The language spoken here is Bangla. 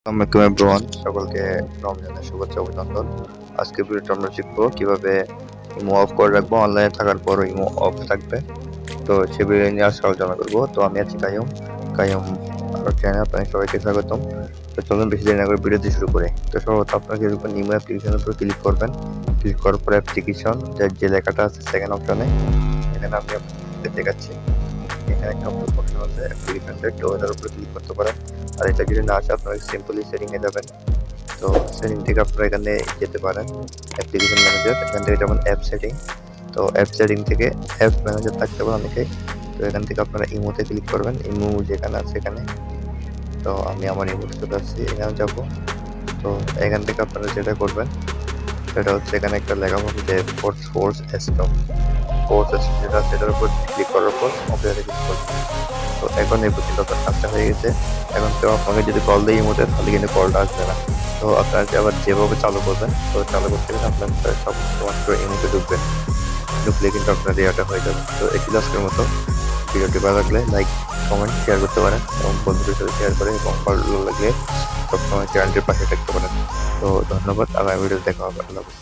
আসসালামু আলাইকুম এভরিওয়ান, সকলকে রমজানের শুভেচ্ছা অভিনন্দন। আজকে ভিডিওটা আমরা শিখবো কিভাবে ইমো অফ করে রাখবো, অনলাইনে থাকার পরও ইমো অফ থাকবে। তো সে ভিডিও নিয়ে আজকে আলোচনা করবো। তো আমি আছি কাইয়ুম কাইয়ুম চ্যানেল, আপনাদের সবাইকে স্বাগতম। তো চলুন বেশি দেরি না করে ভিডিওটি শুরু করে। তো সর্বপ্রথম আপনাকে ইমো অ্যাপ্লিকেশনের উপর ক্লিক করবেন। ক্লিক করার পর অ্যাপ্লিকেশন যে লেখাটা আছে সেকেন্ড অপশনে, এখানে আমি আপনাদের দেখাচ্ছি। এখানে একটা অপশন আছে অ্যাপ্লিকেশন সেট, তো এটার উপরে ক্লিক করতে পারেন। আর এটা যদি না আসে আপনারা সিম্পলি সেটিংয়ে যাবেন। তো সেটিং থেকে আপনারা এখানে যেতে পারেন অ্যাপ্লিকেশন ম্যানেজার, এখান থেকে যেমন অ্যাপ সেটিং। তো অ্যাপ সেটিং থেকে অ্যাপ ম্যানেজার থাকতে পারে অনেকেই। তো এখান থেকে আপনারা ইমোতে ক্লিক করবেন, ইমো যেখানে আছে এখানে। তো আমি আমার ইমোতে চলে আসছি, এখানে যাব। তো এখান থেকে আপনারা যেটা করবেন সেটা হচ্ছে এখানে একটা লেখা হবে যে ফোর্স স্টপ, যেটা সেটার উপর ক্লিক করার পর অপশনে ক্লিক করবেন। তো এখন এই পর্যন্ত আপনার কাজটা হয়ে গেছে। এখন কেউ আপনাকে যদি কল দেয় ইমোতে, তাহলে কিন্তু কলটা আসবে না। তো আপনারা আবার যেভাবে চালু করবেন, তো চালু করতে গেলে আপনার সব শুধুমাত্র ইমোতে ঢুকবেন, ঢুকলে কিন্তু আপনার এটা হয়ে যাবে। তো এই ছিল আজকের মতো। ভিডিওটি ভালো লাগলে লাইক কমেন্ট শেয়ার করতে পারেন এবং বন্ধুদের সাথে শেয়ার করে, এবং ভালো লাগলে সবসময় চ্যানেলটির পাশে থাকতে পারেন। তো ধন্যবাদ, আগামী ভিডিও দেখা হবে। আল্লাহ হাফেজ।